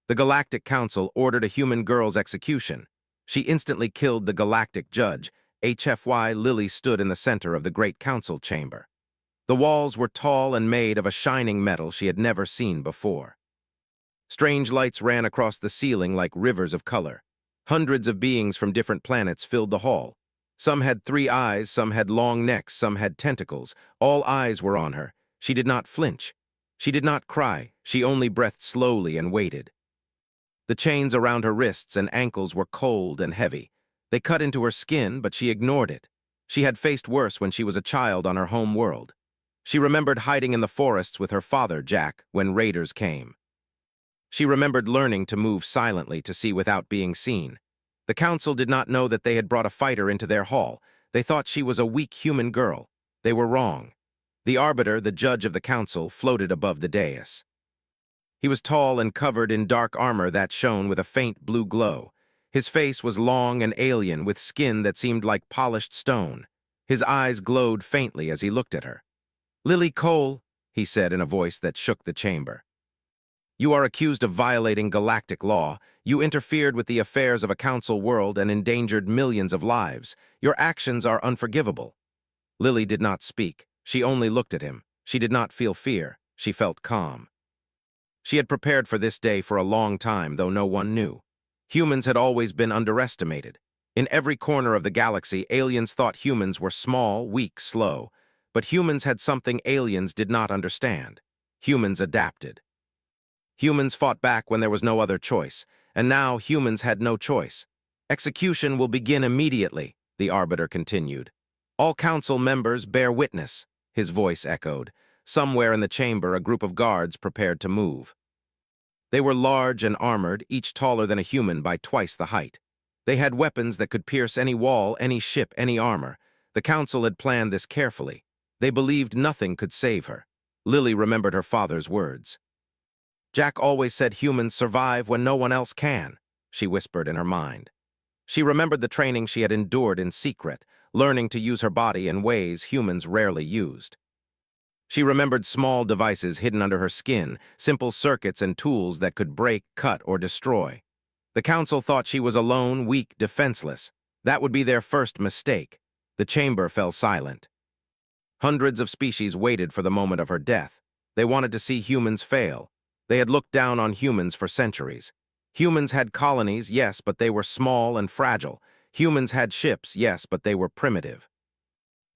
The Galactic Council ordered a human girl's execution. She instantly killed the Galactic Judge. HFY Lily stood in the center of the Great Council chamber. The walls were tall and made of a shining metal she had never seen before. Strange lights ran across the ceiling like rivers of color. Hundreds of beings from different planets filled the hall. Some had 3 eyes, some had long necks, some had tentacles. All eyes were on her. She did not flinch. She did not cry. She only breathed slowly and waited. The chains around her wrists and ankles were cold and heavy. They cut into her skin, but she ignored it. She had faced worse when she was a child on her home world. She remembered hiding in the forests with her father, Jack, when raiders came. She remembered learning to move silently to see without being seen. The council did not know that they had brought a fighter into their hall. They thought she was a weak human girl. They were wrong. The arbiter, the judge of the council, floated above the dais. He was tall and covered in dark armor that shone with a faint blue glow. His face was long and alien, with skin that seemed like polished stone. His eyes glowed faintly as he looked at her. "Lily Cole," he said in a voice that shook the chamber. "You are accused of violating galactic law. You interfered with the affairs of a council world and endangered millions of lives. Your actions are unforgivable." Lily did not speak. She only looked at him. She did not feel fear. She felt calm. She had prepared for this day for a long time, though no one knew. Humans had always been underestimated. In every corner of the galaxy, aliens thought humans were small, weak, slow. But humans had something aliens did not understand. Humans adapted. Humans fought back when there was no other choice, and now humans had no choice. "Execution will begin immediately," the arbiter continued. "All council members bear witness," his voice echoed. Somewhere in the chamber, a group of guards prepared to move. They were large and armored, each taller than a human by twice the height. They had weapons that could pierce any wall, any ship, any armor. The council had planned this carefully. They believed nothing could save her. Lily remembered her father's words. "Jack always said humans survive when no one else can," she whispered in her mind. She remembered the training she had endured in secret, learning to use her body in ways humans rarely used. She remembered small devices hidden under her skin, simple circuits and tools that could break, cut, or destroy. The council thought she was alone, weak, defenseless. That would be their first mistake. The chamber fell silent. Hundreds of species waited for the moment of her death. They wanted to see humans fail. They had looked down on humans for centuries. Humans had colonies, yes, but they were small and fragile. Humans had ships, yes, but they were primitive.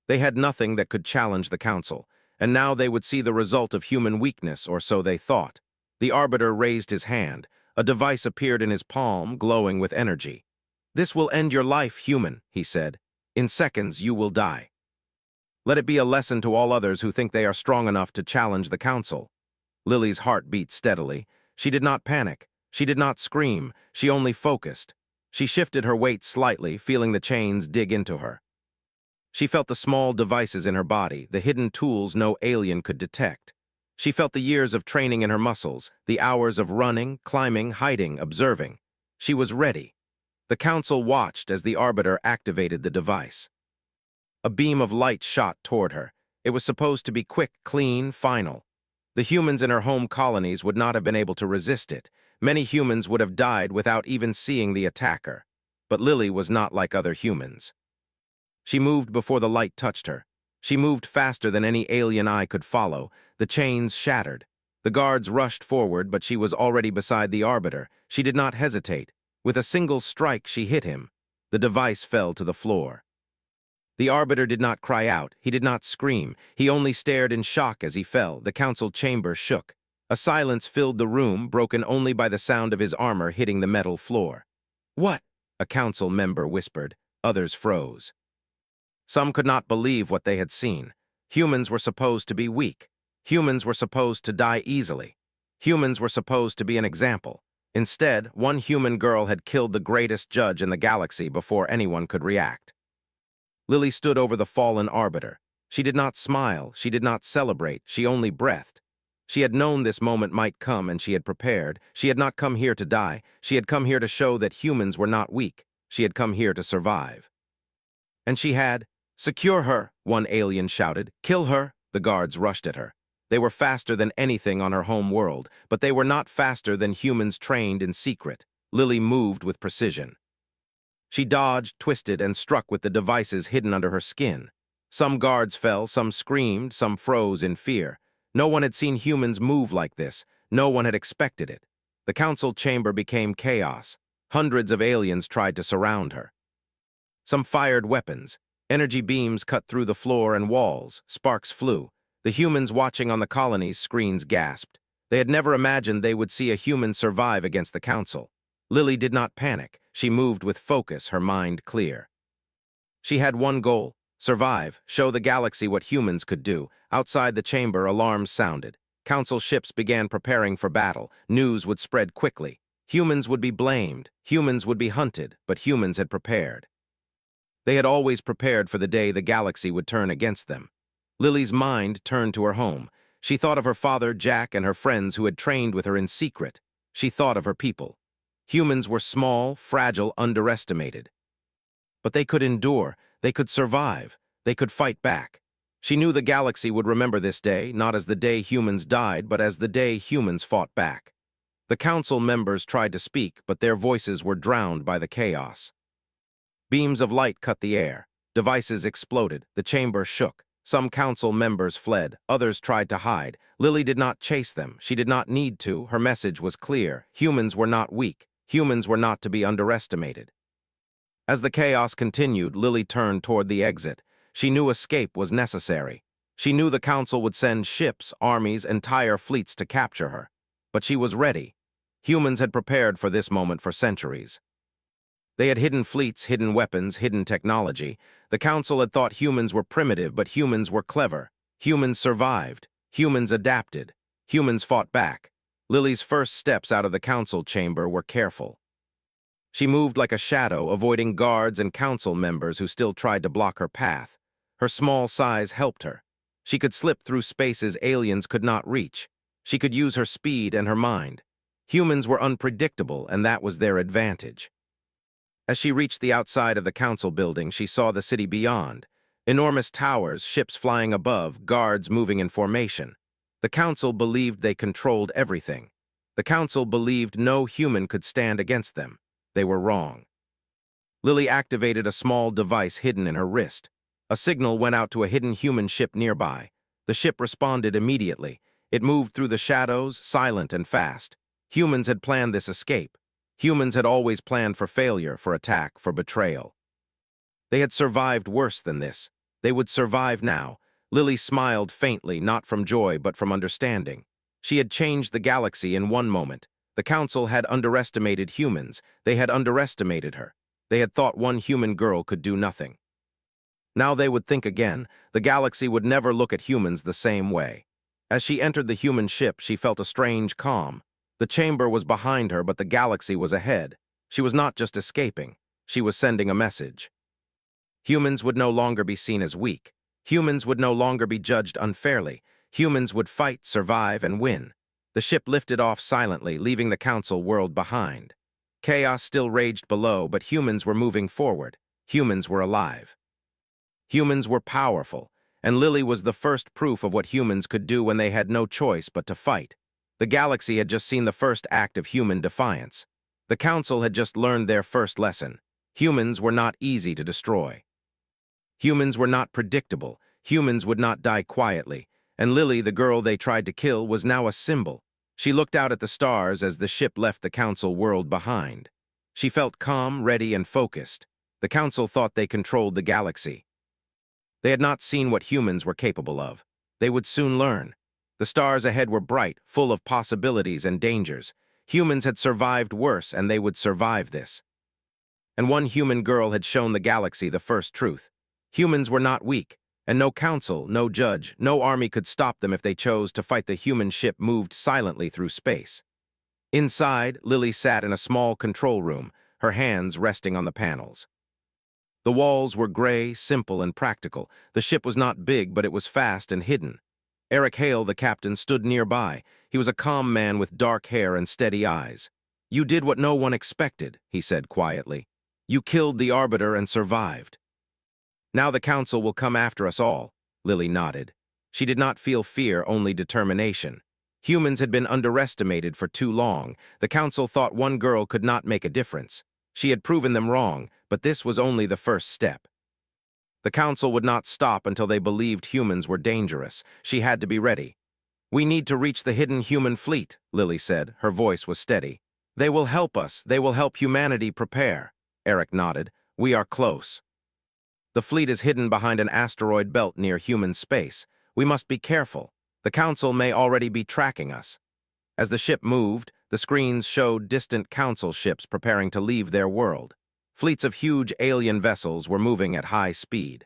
They had nothing that could challenge the council, and now they would see the result of human weakness, or so they thought. The arbiter raised his hand. A device appeared in his palm, glowing with energy. "This will end your life, human," he said. "In seconds, you will die. Let it be a lesson to all others who think they are strong enough to challenge the council." Lily's heart beat steadily. She did not panic. She did not scream. She only focused. She shifted her weight slightly, feeling the chains dig into her. She felt the small devices in her body, the hidden tools no alien could detect. She felt the years of training in her muscles, the hours of running, climbing, hiding, observing. She was ready. The council watched as the arbiter activated the device. A beam of light shot toward her. It was supposed to be quick, clean, final. The humans in her home colonies would not have been able to resist it. Many humans would have died without even seeing the attacker. But Lily was not like other humans. She moved before the light touched her. She moved faster than any alien eye could follow. The chains shattered. The guards rushed forward, but she was already beside the arbiter. She did not hesitate. With a single strike, she hit him. The device fell to the floor. The arbiter did not cry out. He did not scream. He only stared in shock as he fell. The council chamber shook. A silence filled the room, broken only by the sound of his armor hitting the metal floor. "What?" a council member whispered. Others froze. Some could not believe what they had seen. Humans were supposed to be weak. Humans were supposed to die easily. Humans were supposed to be an example. Instead, one human girl had killed the greatest judge in the galaxy before anyone could react. Lily stood over the fallen arbiter. She did not smile. She did not celebrate. She only breathed. She had known this moment might come, and she had prepared. She had not come here to die. She had come here to show that humans were not weak. She had come here to survive. And she had. "Secure her," one alien shouted. "Kill her." The guards rushed at her. They were faster than anything on her home world, but they were not faster than humans trained in secret. Lily moved with precision. She dodged, twisted, and struck with the devices hidden under her skin. Some guards fell, some screamed, some froze in fear. No one had seen humans move like this. No one had expected it. The council chamber became chaos. Hundreds of aliens tried to surround her. Some fired weapons. Energy beams cut through the floor and walls. Sparks flew. The humans watching on the colony's screens gasped. They had never imagined they would see a human survive against the council. Lily did not panic. She moved with focus, her mind clear. She had one goal: survive, show the galaxy what humans could do. Outside the chamber, alarms sounded. Council ships began preparing for battle. News would spread quickly. Humans would be blamed. Humans would be hunted, but humans had prepared. They had always prepared for the day the galaxy would turn against them. Lily's mind turned to her home. She thought of her father, Jack, and her friends who had trained with her in secret. She thought of her people. Humans were small, fragile, underestimated. But they could endure, they could survive, they could fight back. She knew the galaxy would remember this day, not as the day humans died, but as the day humans fought back. The council members tried to speak, but their voices were drowned by the chaos. Beams of light cut the air. Devices exploded. The chamber shook. Some council members fled. Others tried to hide. Lily did not chase them. She did not need to. Her message was clear. Humans were not weak. Humans were not to be underestimated. As the chaos continued, Lily turned toward the exit. She knew escape was necessary. She knew the council would send ships, armies, entire fleets to capture her. But she was ready. Humans had prepared for this moment for centuries. They had hidden fleets, hidden weapons, hidden technology. The council had thought humans were primitive, but humans were clever. Humans survived. Humans adapted. Humans fought back. Lily's first steps out of the council chamber were careful. She moved like a shadow, avoiding guards and council members who still tried to block her path. Her small size helped her. She could slip through spaces aliens could not reach. She could use her speed and her mind. Humans were unpredictable, and that was their advantage. As she reached the outside of the council building, she saw the city beyond. Enormous towers, ships flying above, guards moving in formation. The council believed they controlled everything. The council believed no human could stand against them. They were wrong. Lily activated a small device hidden in her wrist. A signal went out to a hidden human ship nearby. The ship responded immediately. It moved through the shadows, silent and fast. Humans had planned this escape. Humans had always planned for failure, for attack, for betrayal. They had survived worse than this. They would survive now. Lily smiled faintly, not from joy, but from understanding. She had changed the galaxy in one moment. The council had underestimated humans. They had underestimated her. They had thought one human girl could do nothing. Now they would think again. The galaxy would never look at humans the same way. As she entered the human ship, she felt a strange calm. The chamber was behind her, but the galaxy was ahead. She was not just escaping. She was sending a message. Humans would no longer be seen as weak. Humans would no longer be judged unfairly. Humans would fight, survive, and win. The ship lifted off silently, leaving the council world behind. Chaos still raged below, but humans were moving forward. Humans were alive. Humans were powerful, and Lily was the first proof of what humans could do when they had no choice but to fight. The galaxy had just seen the first act of human defiance. The council had just learned their first lesson. Humans were not easy to destroy. Humans were not predictable. Humans would not die quietly. And Lily, the girl they tried to kill, was now a symbol. She looked out at the stars as the ship left the council world behind. She felt calm, ready, and focused. The council thought they controlled the galaxy. They had not seen what humans were capable of. They would soon learn. The stars ahead were bright, full of possibilities and dangers. Humans had survived worse, and they would survive this. And one human girl had shown the galaxy the first truth. Humans were not weak, and no council, no judge, no army could stop them if they chose to fight. The human ship moved silently through space. Inside, Lily sat in a small control room, her hands resting on the panels. The walls were gray, simple, and practical. The ship was not big, but it was fast and hidden. Eric Hale, the captain, stood nearby. He was a calm man with dark hair and steady eyes. "You did what no one expected," he said quietly. "You killed the Arbiter and survived. Now the council will come after us all." Lily nodded. She did not feel fear, only determination. Humans had been underestimated for too long. The council thought one girl could not make a difference. She had proven them wrong, but this was only the first step. The council would not stop until they believed humans were dangerous. She had to be ready. "We need to reach the hidden human fleet," Lily said. Her voice was steady. "They will help us. They will help humanity prepare." Eric nodded. "We are close. The fleet is hidden behind an asteroid belt near human space. We must be careful. The council may already be tracking us." As the ship moved, the screens showed distant council ships preparing to leave their world. Fleets of huge alien vessels were moving at high speed.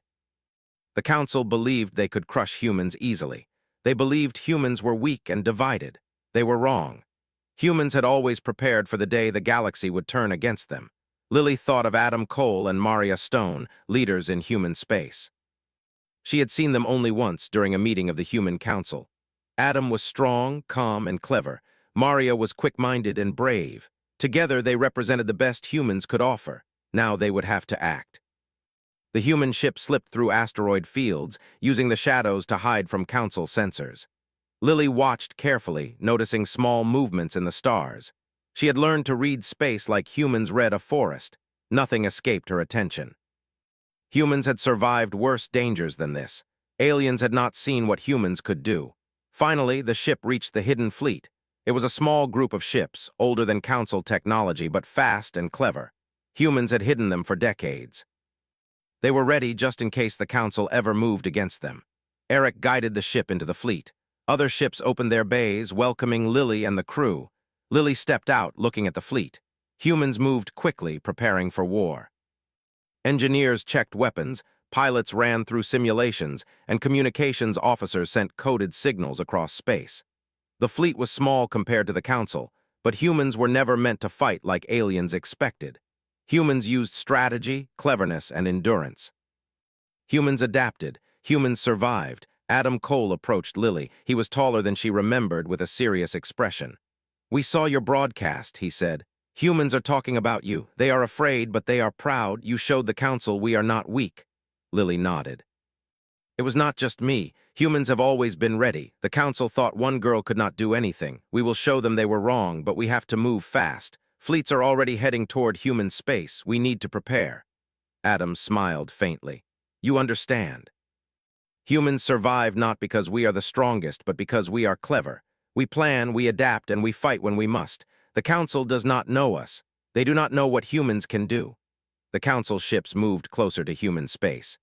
The council believed they could crush humans easily. They believed humans were weak and divided. They were wrong. Humans had always prepared for the day the galaxy would turn against them. Lily thought of Adam Cole and Maria Stone, leaders in human space. She had seen them only once during a meeting of the Human Council. Adam was strong, calm, and clever. Maria was quick-minded and brave. Together, they represented the best humans could offer. Now they would have to act. The human ship slipped through asteroid fields, using the shadows to hide from council sensors. Lily watched carefully, noticing small movements in the stars. She had learned to read space like humans read a forest. Nothing escaped her attention. Humans had survived worse dangers than this. Aliens had not seen what humans could do. Finally, the ship reached the hidden fleet. It was a small group of ships, older than council technology, but fast and clever. Humans had hidden them for decades. They were ready just in case the council ever moved against them. Eric guided the ship into the fleet. Other ships opened their bays, welcoming Lily and the crew. Lily stepped out, looking at the fleet. Humans moved quickly, preparing for war. Engineers checked weapons, pilots ran through simulations, and communications officers sent coded signals across space. The fleet was small compared to the council, but humans were never meant to fight like aliens expected. Humans used strategy, cleverness, and endurance. Humans adapted. Humans survived. Adam Cole approached Lily. He was taller than she remembered, with a serious expression. "We saw your broadcast," he said. "Humans are talking about you. They are afraid, but they are proud. You showed the council we are not weak." Lily nodded. "It was not just me. Humans have always been ready. The council thought one girl could not do anything. We will show them they were wrong, but we have to move fast. Fleets are already heading toward human space. We need to prepare." Adam smiled faintly. "You understand. Humans survive not because we are the strongest, but because we are clever. We plan, we adapt, and we fight when we must. The council does not know us. They do not know what humans can do." The council ships moved closer to human space.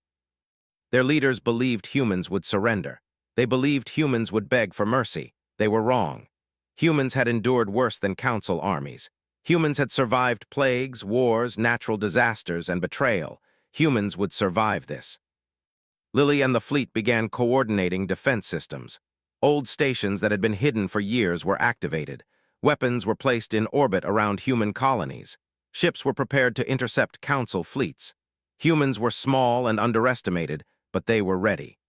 Their leaders believed humans would surrender. They believed humans would beg for mercy. They were wrong. Humans had endured worse than council armies. Humans had survived plagues, wars, natural disasters, and betrayal. Humans would survive this. Lily and the fleet began coordinating defense systems. Old stations that had been hidden for years were activated. Weapons were placed in orbit around human colonies. Ships were prepared to intercept council fleets. Humans were small and underestimated, but they were ready.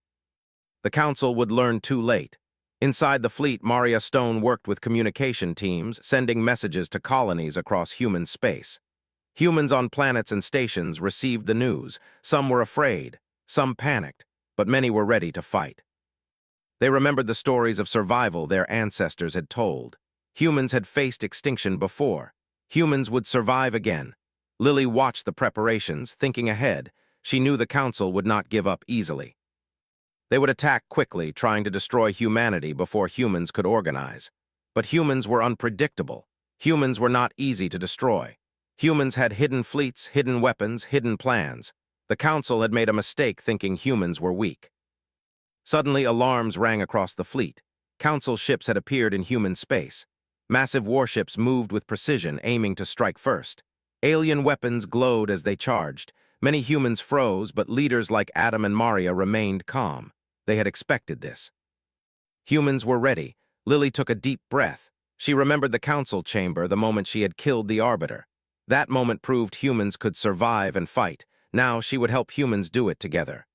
The council would learn too late. Inside the fleet, Maria Stone worked with communication teams, sending messages to colonies across human space. Humans on planets and stations received the news. Some were afraid, some panicked, but many were ready to fight. They remembered the stories of survival their ancestors had told. Humans had faced extinction before. Humans would survive again. Lily watched the preparations, thinking ahead. She knew the council would not give up easily. They would attack quickly, trying to destroy humanity before humans could organize. But humans were unpredictable. Humans were not easy to destroy. Humans had hidden fleets, hidden weapons, hidden plans. The council had made a mistake thinking humans were weak. Suddenly, alarms rang across the fleet. Council ships had appeared in human space. Massive warships moved with precision, aiming to strike first. Alien weapons glowed as they charged. Many humans froze, but leaders like Adam and Maria remained calm. They had expected this. Humans were ready. Lily took a deep breath. She remembered the council chamber the moment she had killed the Arbiter. That moment proved humans could survive and fight. Now she would help humans do it together.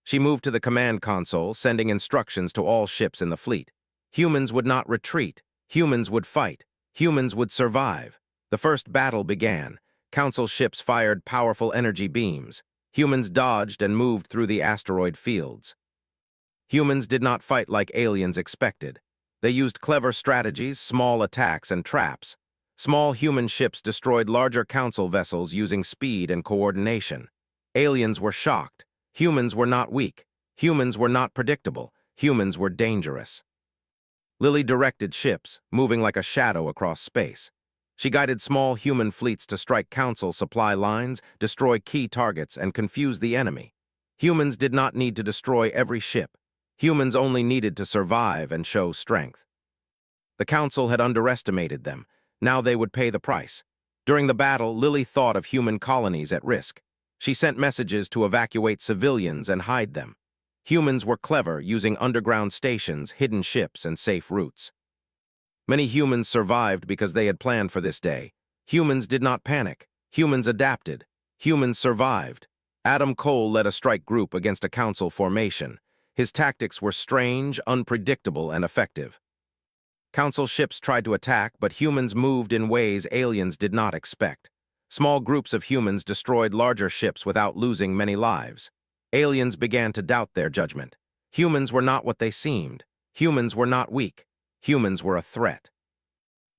She moved to the command console, sending instructions to all ships in the fleet. Humans would not retreat. Humans would fight. Humans would survive. The first battle began. Council ships fired powerful energy beams. Humans dodged and moved through the asteroid fields. Humans did not fight like aliens expected. They used clever strategies, small attacks, and traps. Small human ships destroyed larger council vessels using speed and coordination. Aliens were shocked. Humans were not weak. Humans were not predictable. Humans were dangerous. Lily directed ships, moving like a shadow across space. She guided small human fleets to strike council supply lines, destroy key targets, and confuse the enemy. Humans did not need to destroy every ship. Humans only needed to survive and show strength. The council had underestimated them. Now they would pay the price. During the battle, Lily thought of human colonies at risk. She sent messages to evacuate civilians and hide them. Humans were clever, using underground stations, hidden ships, and safe routes. Many humans survived because they had planned for this day. Humans did not panic. Humans adapted. Humans survived. Adam Cole led a strike group against a council formation. His tactics were strange, unpredictable, and effective. Council ships tried to attack, but humans moved in ways aliens did not expect. Small groups of humans destroyed larger ships without losing many lives. Aliens began to doubt their judgment. Humans were not what they seemed. Humans were not weak. Humans were a threat.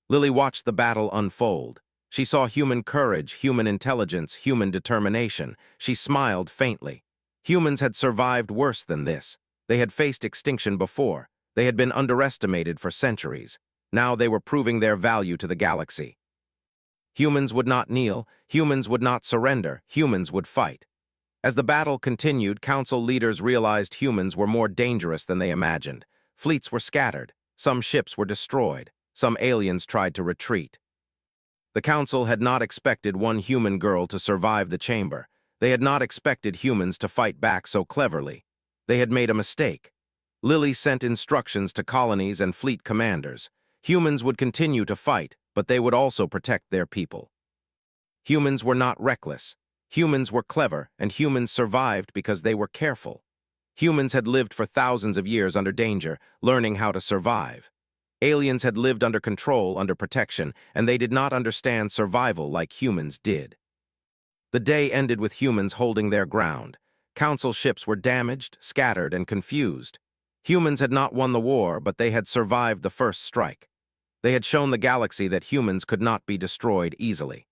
Lily watched the battle unfold. She saw human courage, human intelligence, human determination. She smiled faintly. Humans had survived worse than this. They had faced extinction before. They had been underestimated for centuries. Now they were proving their value to the galaxy. Humans would not kneel. Humans would not surrender. Humans would fight. As the battle continued, council leaders realized humans were more dangerous than they imagined. Fleets were scattered. Some ships were destroyed. Some aliens tried to retreat. The council had not expected one human girl to survive the chamber. They had not expected humans to fight back so cleverly. They had made a mistake. Lily sent instructions to colonies and fleet commanders. Humans would continue to fight, but they would also protect their people. Humans were not reckless. Humans were clever, and humans survived because they were careful. Humans had lived for thousands of years under danger, learning how to survive. Aliens had lived under control, under protection, and they did not understand survival like humans did. The day ended with humans holding their ground. Council ships were damaged, scattered, and confused. Humans had not won the war, but they had survived the first strike. They had shown the galaxy that humans could not be destroyed easily.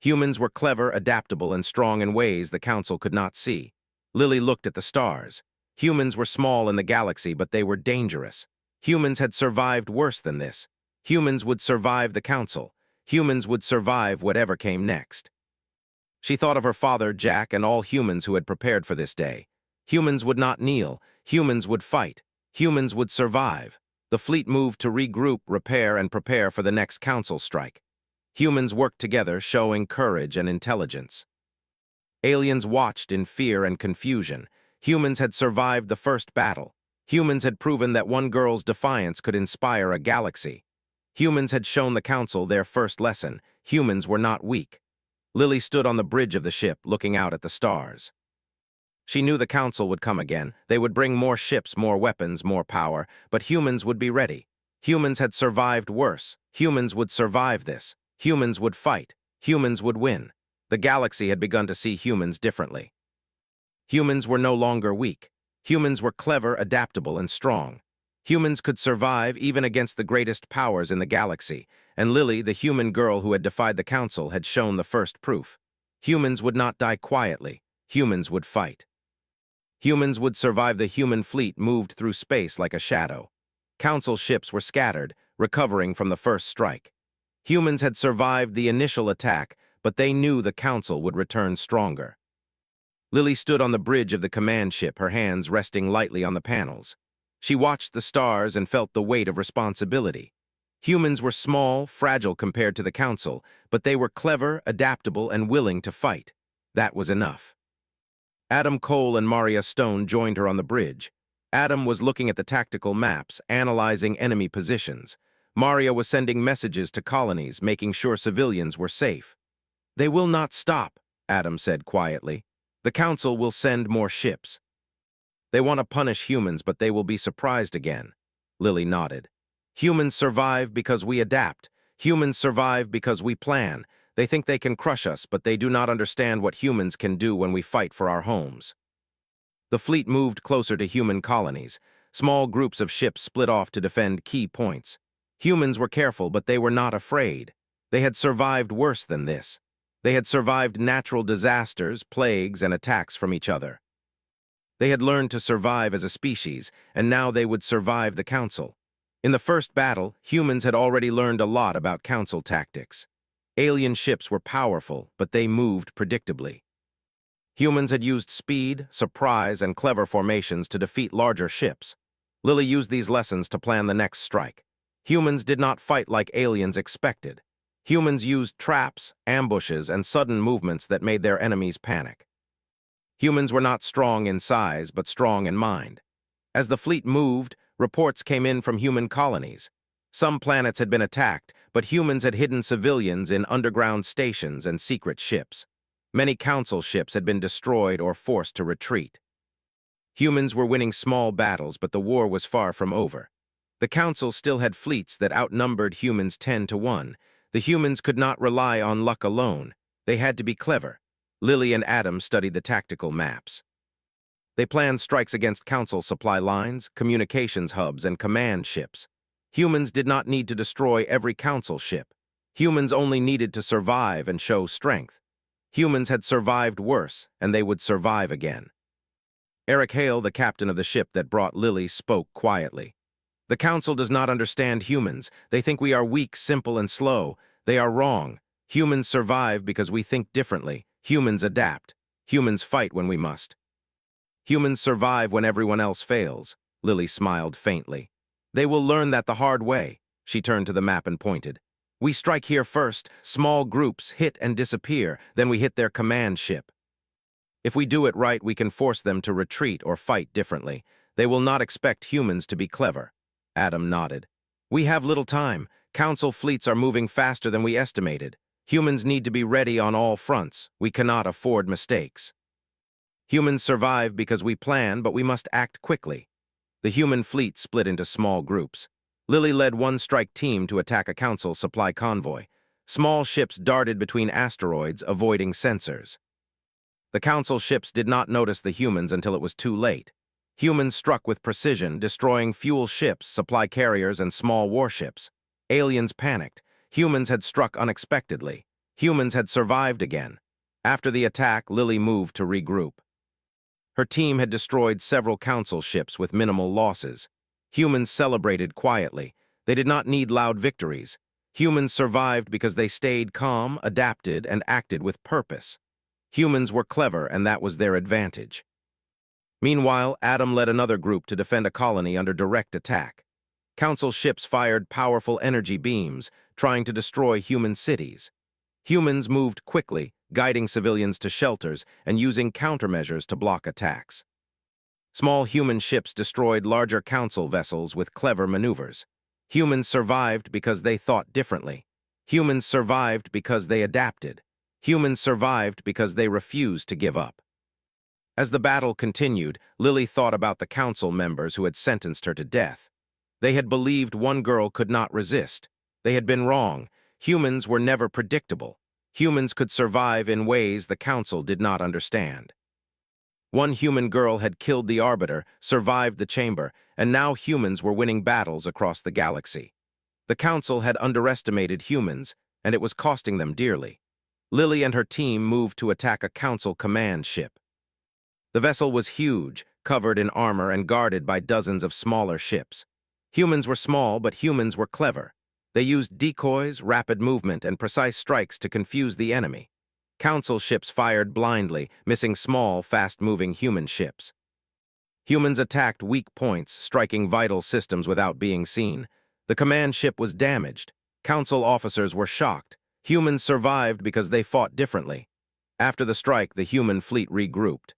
Humans were clever, adaptable, and strong in ways the council could not see. Lily looked at the stars. Humans were small in the galaxy, but they were dangerous. Humans had survived worse than this. Humans would survive the council. Humans would survive whatever came next. She thought of her father, Jack, and all humans who had prepared for this day. Humans would not kneel. Humans would fight. Humans would survive. The fleet moved to regroup, repair, and prepare for the next council strike. Humans worked together, showing courage and intelligence. Aliens watched in fear and confusion. Humans had survived the first battle. Humans had proven that one girl's defiance could inspire a galaxy. Humans had shown the council their first lesson. Humans were not weak. Lily stood on the bridge of the ship, looking out at the stars. She knew the council would come again. They would bring more ships, more weapons, more power, but humans would be ready. Humans had survived worse. Humans would survive this. Humans would fight. Humans would win. The galaxy had begun to see humans differently. Humans were no longer weak. Humans were clever, adaptable, and strong. Humans could survive even against the greatest powers in the galaxy, and Lily, the human girl who had defied the council, had shown the first proof. Humans would not die quietly. Humans would fight. Humans would survive. The human fleet moved through space like a shadow. Council ships were scattered, recovering from the first strike. Humans had survived the initial attack, but they knew the council would return stronger. Lily stood on the bridge of the command ship, her hands resting lightly on the panels. She watched the stars and felt the weight of responsibility. Humans were small, fragile compared to the council, but they were clever, adaptable, and willing to fight. That was enough. Adam Cole and Maria Stone joined her on the bridge. Adam was looking at the tactical maps, analyzing enemy positions. Maria was sending messages to colonies, making sure civilians were safe. "They will not stop," Adam said quietly. "The council will send more ships. They want to punish humans, but they will be surprised again." Lily nodded. "Humans survive because we adapt. Humans survive because we plan. They think they can crush us, but they do not understand what humans can do when we fight for our homes." The fleet moved closer to human colonies. Small groups of ships split off to defend key points. Humans were careful, but they were not afraid. They had survived worse than this. They had survived natural disasters, plagues, and attacks from each other. They had learned to survive as a species, and now they would survive the Council. In the first battle, humans had already learned a lot about Council tactics. Alien ships were powerful, but they moved predictably. Humans had used speed, surprise, and clever formations to defeat larger ships. Lily used these lessons to plan the next strike. Humans did not fight like aliens expected. Humans used traps, ambushes, and sudden movements that made their enemies panic. Humans were not strong in size, but strong in mind. As the fleet moved, reports came in from human colonies. Some planets had been attacked, but humans had hidden civilians in underground stations and secret ships. Many Council ships had been destroyed or forced to retreat. Humans were winning small battles, but the war was far from over. The Council still had fleets that outnumbered humans 10-1. The humans could not rely on luck alone. They had to be clever. Lily and Adam studied the tactical maps. They planned strikes against Council supply lines, communications hubs, and command ships. Humans did not need to destroy every Council ship. Humans only needed to survive and show strength. Humans had survived worse, and they would survive again. Eric Hale, the captain of the ship that brought Lily, spoke quietly. The Council does not understand humans. They think we are weak, simple, and slow. They are wrong. Humans survive because we think differently. Humans adapt. Humans fight when we must. Humans survive when everyone else fails. Lily smiled faintly. They will learn that the hard way. She turned to the map and pointed. We strike here first, small groups hit and disappear, then we hit their command ship. If we do it right, we can force them to retreat or fight differently. They will not expect humans to be clever. Adam nodded. We have little time. Council fleets are moving faster than we estimated. Humans need to be ready on all fronts. We cannot afford mistakes. Humans survive because we plan, but we must act quickly. The human fleet split into small groups. Lily led one strike team to attack a Council supply convoy. Small ships darted between asteroids, avoiding sensors. The Council ships did not notice the humans until it was too late. Humans struck with precision, destroying fuel ships, supply carriers, and small warships. Aliens panicked. Humans had struck unexpectedly. Humans had survived again. After the attack, Lily moved to regroup. Her team had destroyed several Council ships with minimal losses. Humans celebrated quietly. They did not need loud victories. Humans survived because they stayed calm, adapted, and acted with purpose. Humans were clever, and that was their advantage. Meanwhile, Adam led another group to defend a colony under direct attack. Council ships fired powerful energy beams, trying to destroy human cities. Humans moved quickly, guiding civilians to shelters and using countermeasures to block attacks. Small human ships destroyed larger Council vessels with clever maneuvers. Humans survived because they thought differently. Humans survived because they adapted. Humans survived because they refused to give up. As the battle continued, Lily thought about the Council members who had sentenced her to death. They had believed one girl could not resist. They had been wrong. Humans were never predictable. Humans could survive in ways the Council did not understand. One human girl had killed the Arbiter, survived the chamber, and now humans were winning battles across the galaxy. The Council had underestimated humans, and it was costing them dearly. Lily and her team moved to attack a Council command ship. The vessel was huge, covered in armor and guarded by dozens of smaller ships. Humans were small, but humans were clever. They used decoys, rapid movement, and precise strikes to confuse the enemy. Council ships fired blindly, missing small, fast-moving human ships. Humans attacked weak points, striking vital systems without being seen. The command ship was damaged. Council officers were shocked. Humans survived because they fought differently. After the strike, the human fleet regrouped.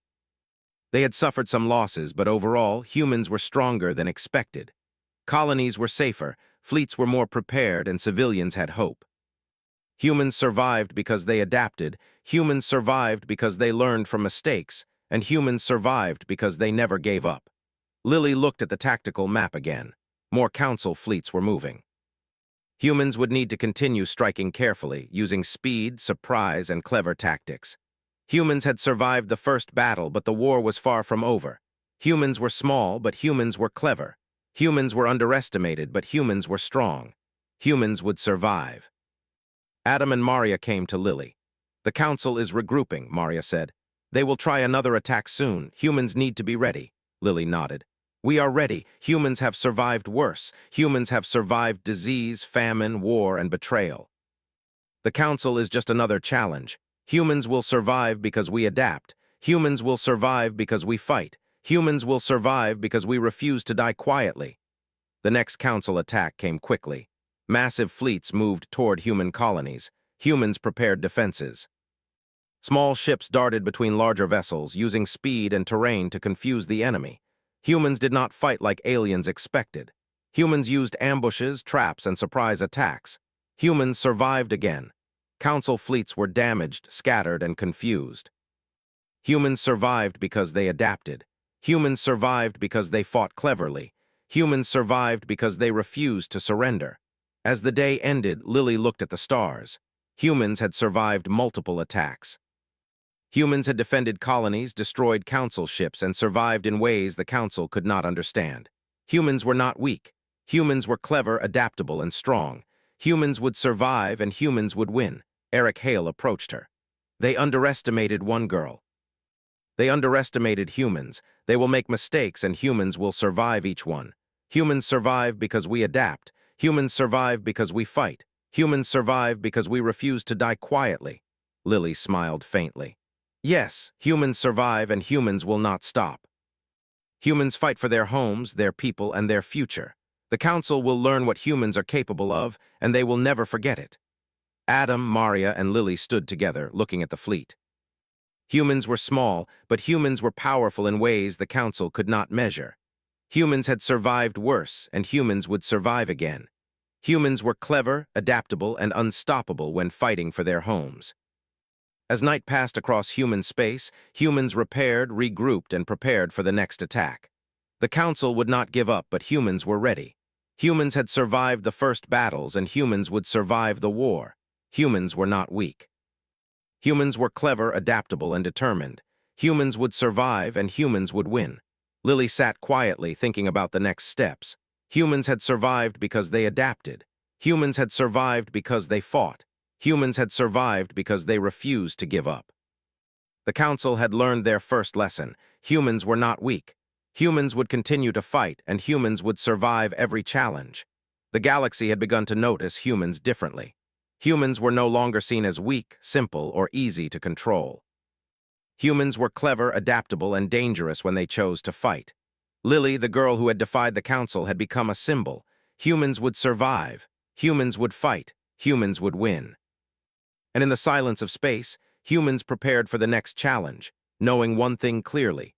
They had suffered some losses, but overall, humans were stronger than expected. Colonies were safer, fleets were more prepared, and civilians had hope. Humans survived because they adapted, humans survived because they learned from mistakes, and humans survived because they never gave up. Lily looked at the tactical map again. More Council fleets were moving. Humans would need to continue striking carefully, using speed, surprise, and clever tactics. Humans had survived the first battle, but the war was far from over. Humans were small, but humans were clever. Humans were underestimated, but humans were strong. Humans would survive. Adam and Maria came to Lily. The council is regrouping, Maria said. They will try another attack soon. Humans need to be ready. Lily nodded. We are ready. Humans have survived worse. Humans have survived disease, famine, war, and betrayal. The council is just another challenge. Humans will survive because we adapt. Humans will survive because we fight. Humans will survive because we refuse to die quietly. The next council attack came quickly. Massive fleets moved toward human colonies. Humans prepared defenses. Small ships darted between larger vessels, using speed and terrain to confuse the enemy. Humans did not fight like aliens expected. Humans used ambushes, traps, and surprise attacks. Humans survived again. Council fleets were damaged, scattered, and confused. Humans survived because they adapted. Humans survived because they fought cleverly. Humans survived because they refused to surrender. As the day ended, Lily looked at the stars. Humans had survived multiple attacks. Humans had defended colonies, destroyed council ships, and survived in ways the council could not understand. Humans were not weak. Humans were clever, adaptable, and strong. Humans would survive and humans would win. Eric Hale approached her. They underestimated one girl. They underestimated humans. They will make mistakes and humans will survive each one. Humans survive because we adapt. Humans survive because we fight. Humans survive because we refuse to die quietly. Lily smiled faintly. Yes, humans survive and humans will not stop. Humans fight for their homes, their people, and their future. The council will learn what humans are capable of, and they will never forget it. Adam, Maria, and Lily stood together, looking at the fleet. Humans were small, but humans were powerful in ways the council could not measure. Humans had survived worse, and humans would survive again. Humans were clever, adaptable, and unstoppable when fighting for their homes. As night passed across human space, humans repaired, regrouped, and prepared for the next attack. The council would not give up, but humans were ready. Humans had survived the first battles, and humans would survive the war. Humans were not weak. Humans were clever, adaptable, and determined. Humans would survive, and humans would win. Lily sat quietly, thinking about the next steps. Humans had survived because they adapted. Humans had survived because they fought. Humans had survived because they refused to give up. The council had learned their first lesson. Humans were not weak. Humans would continue to fight, and humans would survive every challenge. The galaxy had begun to notice humans differently. Humans were no longer seen as weak, simple, or easy to control. Humans were clever, adaptable, and dangerous when they chose to fight. Lily, the girl who had defied the council, had become a symbol. Humans would survive. Humans would fight. Humans would win. And in the silence of space, humans prepared for the next challenge, knowing one thing clearly.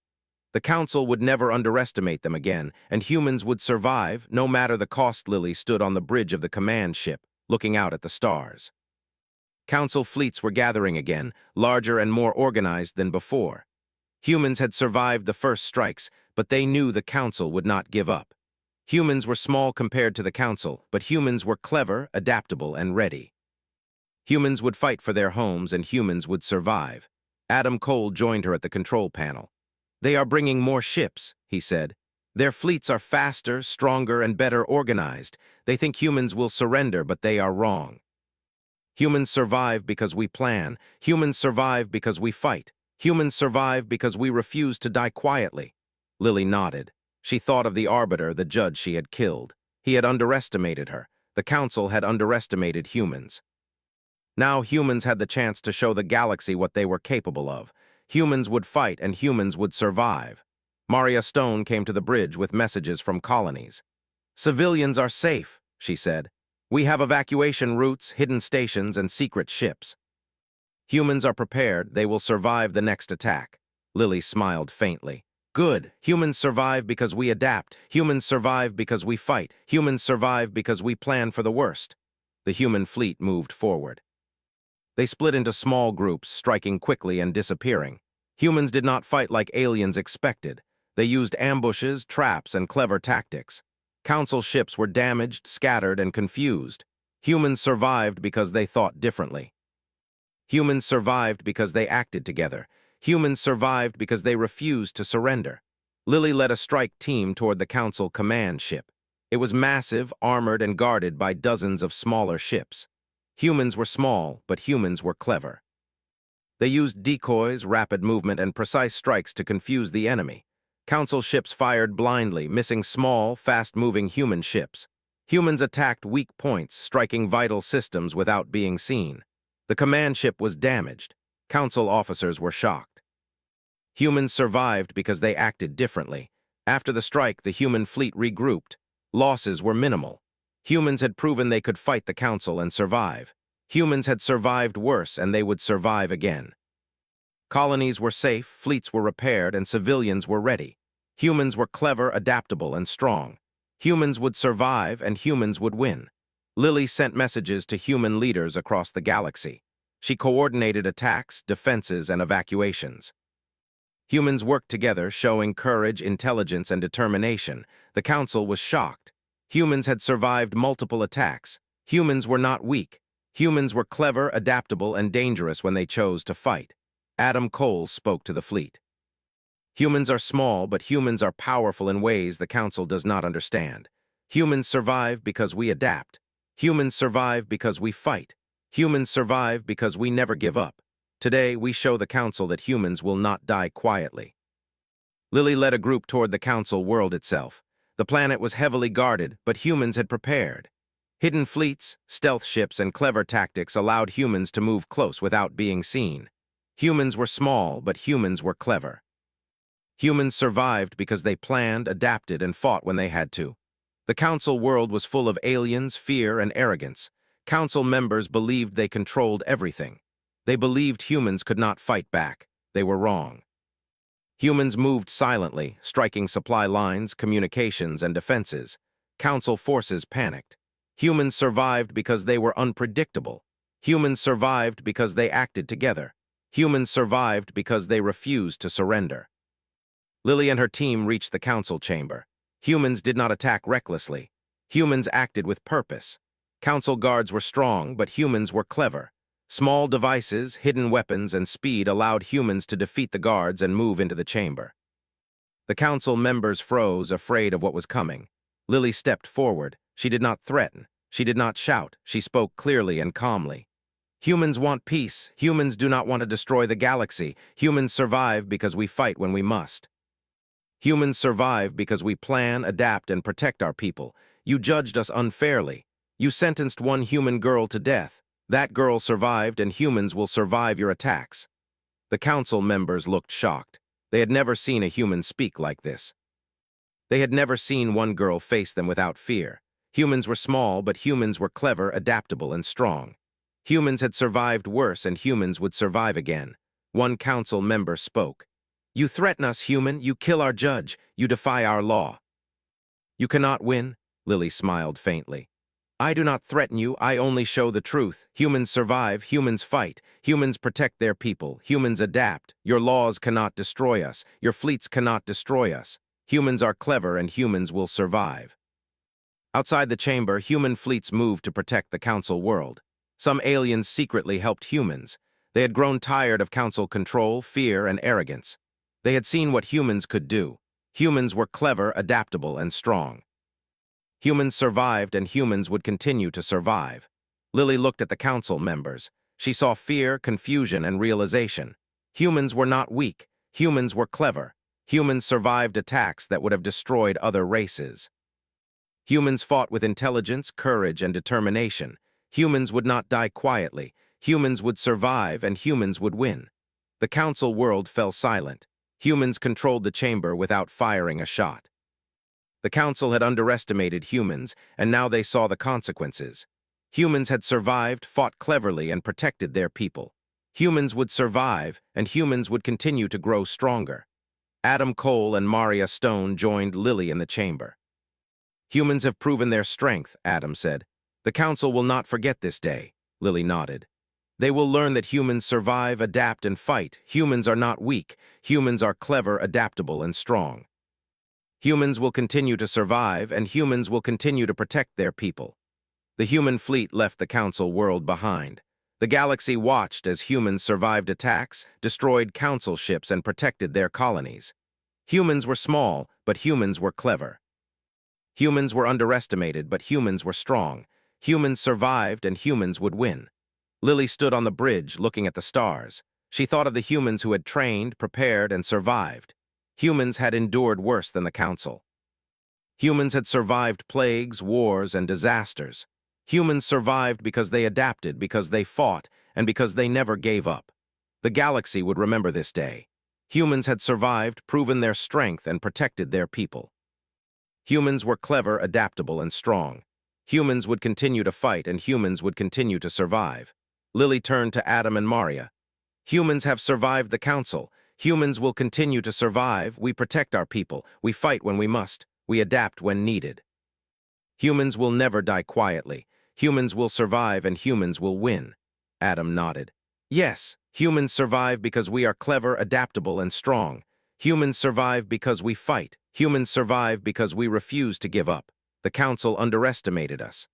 The council would never underestimate them again, and humans would survive, no matter the cost. Lily stood on the bridge of the command ship, looking out at the stars. Council fleets were gathering again, larger and more organized than before. Humans had survived the first strikes, but they knew the council would not give up. Humans were small compared to the council, but humans were clever, adaptable, and ready. Humans would fight for their homes, and humans would survive. Adam Cole joined her at the control panel. They are bringing more ships, he said. Their fleets are faster, stronger, and better organized. They think humans will surrender, but they are wrong. Humans survive because we plan. Humans survive because we fight. Humans survive because we refuse to die quietly. Lily nodded. She thought of the arbiter, the judge she had killed. He had underestimated her. The council had underestimated humans. Now humans had the chance to show the galaxy what they were capable of. Humans would fight and humans would survive. Maria Stone came to the bridge with messages from colonies. Civilians are safe, she said. We have evacuation routes, hidden stations, and secret ships. Humans are prepared. They will survive the next attack. Lily smiled faintly. Good. Humans survive because we adapt. Humans survive because we fight. Humans survive because we plan for the worst. The human fleet moved forward. They split into small groups, striking quickly and disappearing. Humans did not fight like aliens expected. They used ambushes, traps, and clever tactics. Council ships were damaged, scattered, and confused. Humans survived because they thought differently. Humans survived because they acted together. Humans survived because they refused to surrender. Lily led a strike team toward the Council command ship. It was massive, armored, and guarded by dozens of smaller ships. Humans were small, but humans were clever. They used decoys, rapid movement, and precise strikes to confuse the enemy. Council ships fired blindly, missing small, fast-moving human ships. Humans attacked weak points, striking vital systems without being seen. The command ship was damaged. Council officers were shocked. Humans survived because they acted differently. After the strike, the human fleet regrouped. Losses were minimal. Humans had proven they could fight the Council and survive. Humans had survived worse, and they would survive again. Colonies were safe, fleets were repaired, and civilians were ready. Humans were clever, adaptable, and strong. Humans would survive, and humans would win. Lily sent messages to human leaders across the galaxy. She coordinated attacks, defenses, and evacuations. Humans worked together, showing courage, intelligence, and determination. The Council was shocked. Humans had survived multiple attacks. Humans were not weak. Humans were clever, adaptable, and dangerous when they chose to fight. Adam Cole spoke to the fleet. Humans are small, but humans are powerful in ways the Council does not understand. Humans survive because we adapt. Humans survive because we fight. Humans survive because we never give up. Today, we show the Council that humans will not die quietly. Lily led a group toward the Council world itself. The planet was heavily guarded, but humans had prepared. Hidden fleets, stealth ships, and clever tactics allowed humans to move close without being seen. Humans were small, but humans were clever. Humans survived because they planned, adapted, and fought when they had to. The Council world was full of aliens, fear, and arrogance. Council members believed they controlled everything. They believed humans could not fight back. They were wrong. Humans moved silently, striking supply lines, communications, and defenses. Council forces panicked. Humans survived because they were unpredictable. Humans survived because they acted together. Humans survived because they refused to surrender. Lily and her team reached the Council chamber. Humans did not attack recklessly. Humans acted with purpose. Council guards were strong, but humans were clever. Small devices, hidden weapons, and speed allowed humans to defeat the guards and move into the chamber. The Council members froze, afraid of what was coming. Lily stepped forward. She did not threaten. She did not shout. She spoke clearly and calmly. Humans want peace. Humans do not want to destroy the galaxy. Humans survive because we fight when we must. Humans survive because we plan, adapt, and protect our people. You judged us unfairly. You sentenced one human girl to death. That girl survived, and humans will survive your attacks. The Council members looked shocked. They had never seen a human speak like this. They had never seen one girl face them without fear. Humans were small, but humans were clever, adaptable, and strong. Humans had survived worse, and humans would survive again. One Council member spoke. You threaten us, human. You kill our judge. You defy our law. You cannot win, Lily smiled faintly. I do not threaten you. I only show the truth. Humans survive. Humans fight. Humans protect their people. Humans adapt. Your laws cannot destroy us. Your fleets cannot destroy us. Humans are clever, and humans will survive. Outside the chamber, human fleets moved to protect the Council world. Some aliens secretly helped humans. They had grown tired of Council control, fear, and arrogance. They had seen what humans could do. Humans were clever, adaptable, and strong. Humans survived, and humans would continue to survive. Lily looked at the Council members. She saw fear, confusion, and realization. Humans were not weak. Humans were clever. Humans survived attacks that would have destroyed other races. Humans fought with intelligence, courage, and determination. Humans would not die quietly. Humans would survive, and humans would win. The Council world fell silent. Humans controlled the chamber without firing a shot. The Council had underestimated humans, and now they saw the consequences. Humans had survived, fought cleverly, and protected their people. Humans would survive, and humans would continue to grow stronger. Adam Cole and Maria Stone joined Lily in the chamber. Humans have proven their strength, Adam said. The Council will not forget this day, Lily nodded. They will learn that humans survive, adapt, and fight. Humans are not weak. Humans are clever, adaptable, and strong. Humans will continue to survive, and humans will continue to protect their people. The human fleet left the Council world behind. The galaxy watched as humans survived attacks, destroyed Council ships, and protected their colonies. Humans were small, but humans were clever. Humans were underestimated, but humans were strong. Humans survived, and humans would win. Lily stood on the bridge, looking at the stars. She thought of the humans who had trained, prepared, and survived. Humans had endured worse than the Council. Humans had survived plagues, wars, and disasters. Humans survived because they adapted, because they fought, and because they never gave up. The galaxy would remember this day. Humans had survived, proven their strength, and protected their people. Humans were clever, adaptable, and strong. Humans would continue to fight, and humans would continue to survive. Lily turned to Adam and Maria. Humans have survived the Council. Humans will continue to survive. We protect our people. We fight when we must. We adapt when needed. Humans will never die quietly. Humans will survive, and humans will win. Adam nodded. Yes, humans survive because we are clever, adaptable, and strong. Humans survive because we fight. Humans survive because we refuse to give up. The Council underestimated us.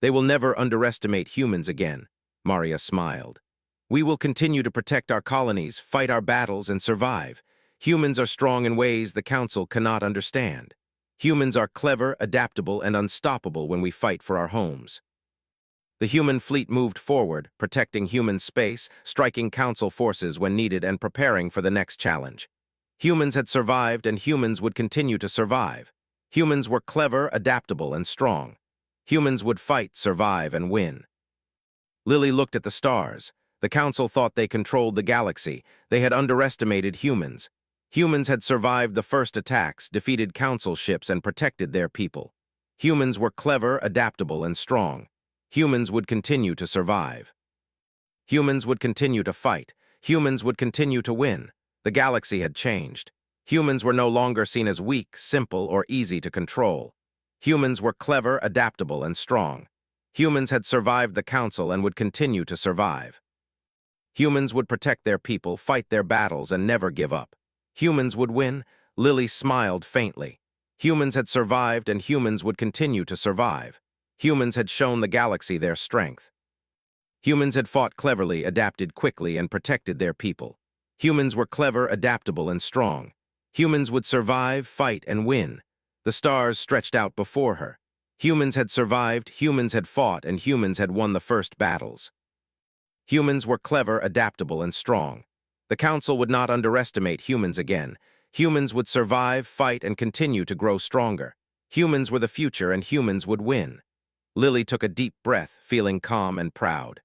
They will never underestimate humans again. Maria smiled. We will continue to protect our colonies, fight our battles, and survive. Humans are strong in ways the Council cannot understand. Humans are clever, adaptable, and unstoppable when we fight for our homes. The human fleet moved forward, protecting human space, striking Council forces when needed, and preparing for the next challenge. Humans had survived, and humans would continue to survive. Humans were clever, adaptable, and strong. Humans would fight, survive, and win. Lily looked at the stars. The Council thought they controlled the galaxy. They had underestimated humans. Humans had survived the first attacks, defeated Council ships, and protected their people. Humans were clever, adaptable, and strong. Humans would continue to survive. Humans would continue to fight. Humans would continue to win. The galaxy had changed. Humans were no longer seen as weak, simple, or easy to control. Humans were clever, adaptable, and strong. Humans had survived the Council and would continue to survive. Humans would protect their people, fight their battles, and never give up. Humans would win. Lily smiled faintly. Humans had survived, and humans would continue to survive. Humans had shown the galaxy their strength. Humans had fought cleverly, adapted quickly, and protected their people. Humans were clever, adaptable, and strong. Humans would survive, fight, and win. The stars stretched out before her. Humans had survived, humans had fought, and humans had won the first battles. Humans were clever, adaptable, and strong. The Council would not underestimate humans again. Humans would survive, fight, and continue to grow stronger. Humans were the future, and humans would win. Lily took a deep breath, feeling calm and proud.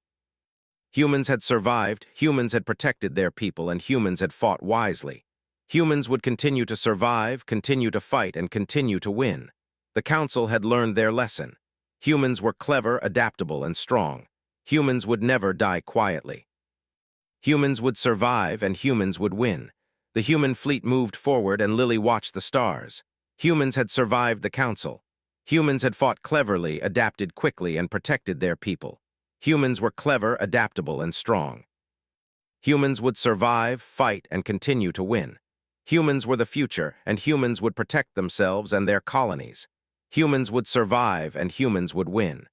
Humans had survived, humans had protected their people, and humans had fought wisely. Humans would continue to survive, continue to fight, and continue to win. The Council had learned their lesson. Humans were clever, adaptable, and strong. Humans would never die quietly. Humans would survive, and humans would win. The human fleet moved forward, and Lily watched the stars. Humans had survived the Council. Humans had fought cleverly, adapted quickly, and protected their people. Humans were clever, adaptable, and strong. Humans would survive, fight, and continue to win. Humans were the future, and humans would protect themselves and their colonies. Humans would survive, and humans would win.